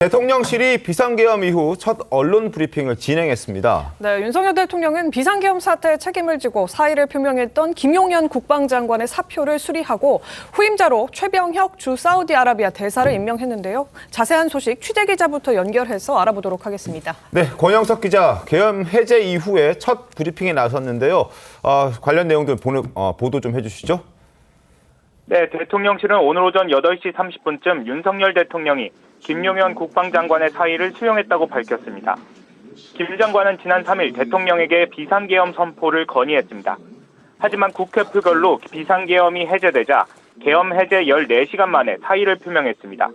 대통령실이 비상계엄 이후 첫 언론 브리핑을 진행했습니다. 네, 윤석열 대통령은 비상계엄 사태에 책임을 지고 사의를 표명했던 김용현 국방장관의 사표를 수리하고 후임자로 최병혁 주 사우디아라비아 대사를 임명했는데요. 자세한 소식 취재기자부터 연결해서 알아보도록 하겠습니다. 네, 권영석 기자, 계엄 해제 이후에 첫 브리핑에 나섰는데요. 관련 내용들 보도 좀 해주시죠. 네, 대통령실은 오늘 오전 8시 30분쯤 윤석열 대통령이 김용현 국방장관의 사의를 수용했다고 밝혔습니다. 김 장관은 지난 3일 대통령에게 비상계엄 선포를 건의했습니다. 하지만 국회 표결로 비상계엄이 해제되자 계엄 해제 14시간 만에 사의를 표명했습니다.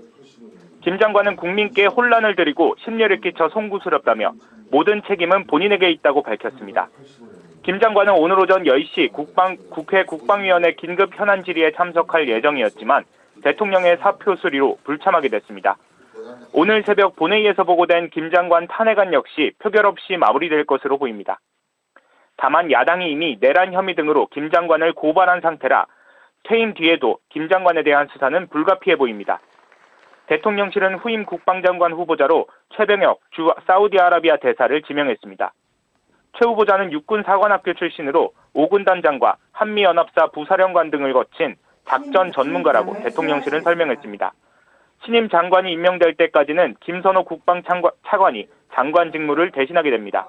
김 장관은 국민께 혼란을 드리고 심려를 끼쳐 송구스럽다며 모든 책임은 본인에게 있다고 밝혔습니다. 김 장관은 오늘 오전 10시 국회 국방위원회 긴급 현안 질의에 참석할 예정이었지만 대통령의 사표 수리로 불참하게 됐습니다. 오늘 새벽 본회의에서 보고된 김 장관 탄핵안 역시 표결 없이 마무리될 것으로 보입니다. 다만 야당이 이미 내란 혐의 등으로 김 장관을 고발한 상태라 퇴임 뒤에도 김 장관에 대한 수사는 불가피해 보입니다. 대통령실은 후임 국방장관 후보자로 최병혁 주 사우디아라비아 대사를 지명했습니다. 최 후보자는 육군사관학교 출신으로 5군 단장과 한미연합사 부사령관 등을 거친 작전 전문가라고 대통령실은 설명했습니다. 신임 장관이 임명될 때까지는 김선호 국방차관이 장관 직무를 대신하게 됩니다.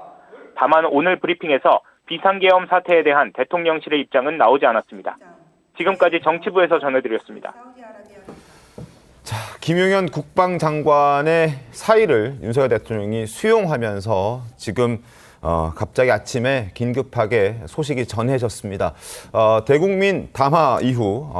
다만 오늘 브리핑에서 비상계엄 사태에 대한 대통령실의 입장은 나오지 않았습니다. 지금까지 정치부에서 전해드렸습니다. 자, 김용현 국방장관의 사의를 윤석열 대통령이 수용하면서 지금 갑자기 아침에 긴급하게 소식이 전해졌습니다. 대국민 담화 이후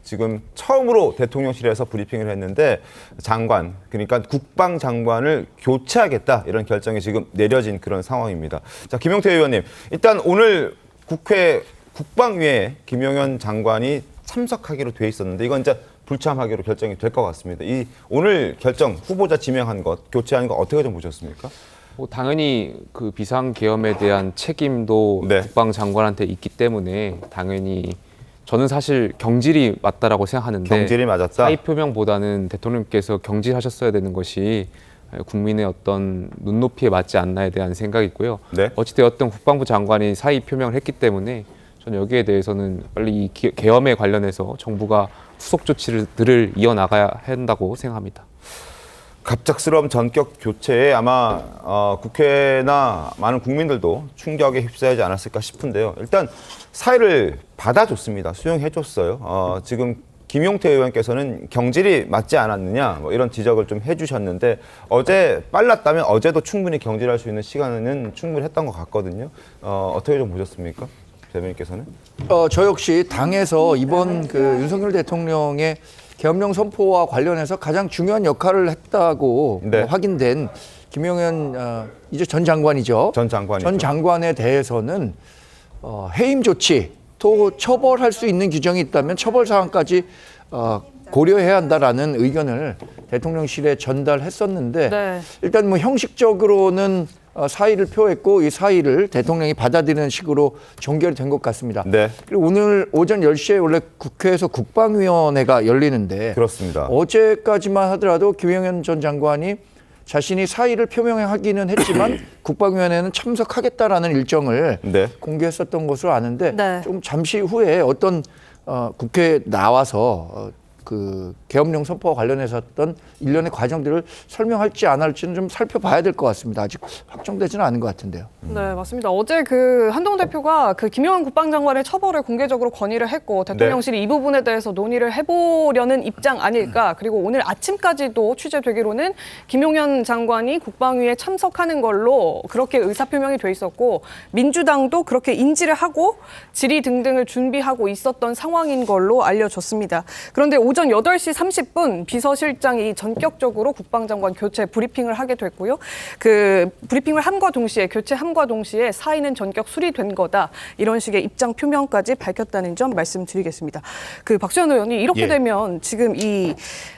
지금 처음으로 대통령실에서 브리핑을 했는데 장관, 그러니까 국방장관을 교체하겠다 이런 결정이 지금 내려진 그런 상황입니다. 자, 김용태 의원님, 일단 오늘 국회 국방위에 김용현 장관이 참석하기로 돼 있었는데 이건 이제 불참하기로 결정이 될 것 같습니다. 이 오늘 결정, 후보자 지명한 것, 교체하는 것 어떻게 좀 보셨습니까? 당연히 그 비상계엄에 대한 책임도 네. 국방장관한테 있기 때문에 당연히 저는 사실 경질이 맞다라고 생각하는데 경질이 맞았다? 사의 표명보다는 대통령께서 경질하셨어야 되는 것이 국민의 어떤 눈높이에 맞지 않나에 대한 생각이 있고요. 네. 어찌되었든 국방부 장관이 사의 표명을 했기 때문에 저는 여기에 대해서는 빨리 이 계엄에 관련해서 정부가 후속 조치들을 이어나가야 한다고 생각합니다. 갑작스러운 전격 교체에 아마 국회나 많은 국민들도 충격에 휩싸이지 않았을까 싶은데요. 일단 사의를 받아줬습니다. 수용해줬어요. 지금 김용태 의원께서는 경질이 맞지 않았느냐 뭐 이런 지적을 좀 해주셨는데 어제 빨랐다면 어제도 충분히 경질할 수 있는 시간은 충분히 했던 것 같거든요. 어떻게 좀 보셨습니까? 대변인께서는? 저 역시 당에서 이번 그 윤석열 대통령의 계엄령 선포와 관련해서 가장 중요한 역할을 했다고 네. 확인된 김용현 이제 전 장관이죠. 전 장관이죠. 전 장관에 대해서는 해임 조치 또 처벌할 수 있는 규정이 있다면 처벌 사항까지 고려해야 한다라는 의견을 대통령실에 전달했었는데 네. 일단 뭐 형식적으로는 사의를 표했고 이 사의를 대통령이 받아들이는 식으로 종결이 된 것 같습니다. 네. 그리고 오늘 오전 10시에 원래 국회에서 국방위원회가 열리는데 그렇습니다. 어제까지만 하더라도 김용현 전 장관이 자신이 사의를 표명하기는 했지만 국방위원회는 참석하겠다라는 일정을 네. 공개했었던 것으로 아는데 네. 좀 잠시 후에 어떤 국회에 나와서 그 계엄령 선포와 관련해서 어떤 일련의 과정들을 설명할지 안 할지는 좀 살펴봐야 될 것 같습니다. 아직 확정되지는 않은 것 같은데요. 네, 맞습니다. 어제 그 한동훈 대표가 그 김용현 국방장관의 처벌을 공개적으로 건의를 했고 대통령실이 이 부분에 대해서 논의를 해보려는 입장 아닐까. 그리고 오늘 아침까지도 취재되기로는 김용현 장관이 국방위에 참석하는 걸로 그렇게 의사표명이 돼 있었고 민주당도 그렇게 인지를 하고 질의 등등을 준비하고 있었던 상황인 걸로 알려졌습니다. 그런데 오전 8시 30분 비서실장이 전격적으로 국방장관 교체 브리핑을 하게 됐고요. 그 브리핑을 함과 동시에 교체함과 동시에 사의는 전격 수리된 거다. 이런 식의 입장 표명까지 밝혔다는 점 말씀드리겠습니다. 그 박수현 의원이 이렇게 되면 지금 이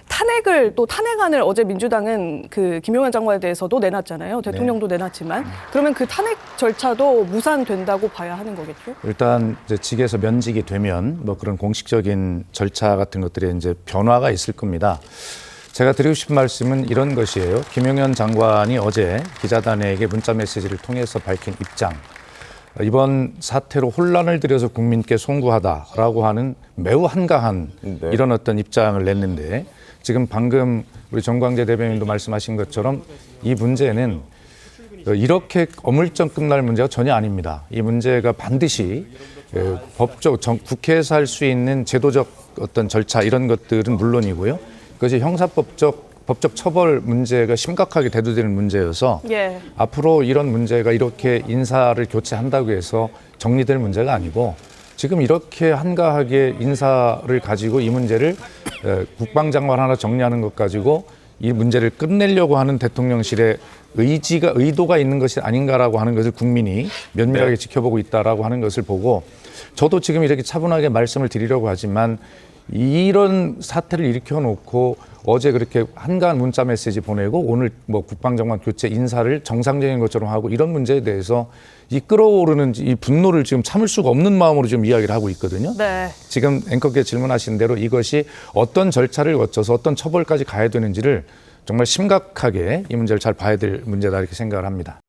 탄핵안을 어제 민주당은 그 김용현 장관에 대해서도 내놨잖아요. 대통령도 내놨지만 그러면 그 탄핵 절차도 무산된다고 봐야 하는 거겠죠? 일단 이제 직에서 면직이 되면 뭐 그런 공식적인 절차 같은 것들이 이제 변화가 있을 겁니다. 제가 드리고 싶은 말씀은 이런 것이에요. 김용현 장관이 어제 기자단에게 문자 메시지를 통해서 밝힌 입장. 이번 사태로 혼란을 들여서 국민께 송구하다라고 하는 매우 한가한 네. 이런 어떤 입장을 냈는데 지금 방금 우리 정광재 대변인도 말씀하신 것처럼 이 문제는 이렇게 어물쩡 끝날 문제가 전혀 아닙니다. 이 문제가 반드시 법적 국회에서 할 수 있는 제도적 어떤 절차 이런 것들은 물론이고요. 그것이 법적 처벌 문제가 심각하게 대두되는 문제여서 예. 앞으로 이런 문제가 이렇게 인사를 교체한다고 해서 정리될 문제가 아니고 지금 이렇게 한가하게 인사를 가지고 이 문제를 국방장관 하나 정리하는 것 가지고 이 문제를 끝내려고 하는 대통령실의 의도가 있는 것이 아닌가라고 하는 것을 국민이 면밀하게 지켜보고 있다라고 하는 것을 보고 저도 지금 이렇게 차분하게 말씀을 드리려고 하지만 이런 사태를 일으켜놓고 어제 그렇게 한가한 문자 메시지 보내고 오늘 뭐 국방장관 교체 인사를 정상적인 것처럼 하고 이런 문제에 대해서 이 끓어오르는 이 분노를 지금 참을 수가 없는 마음으로 지금 이야기를 하고 있거든요. 네. 지금 앵커께 질문하신 대로 이것이 어떤 절차를 거쳐서 어떤 처벌까지 가야 되는지를 정말 심각하게 이 문제를 잘 봐야 될 문제다 이렇게 생각을 합니다.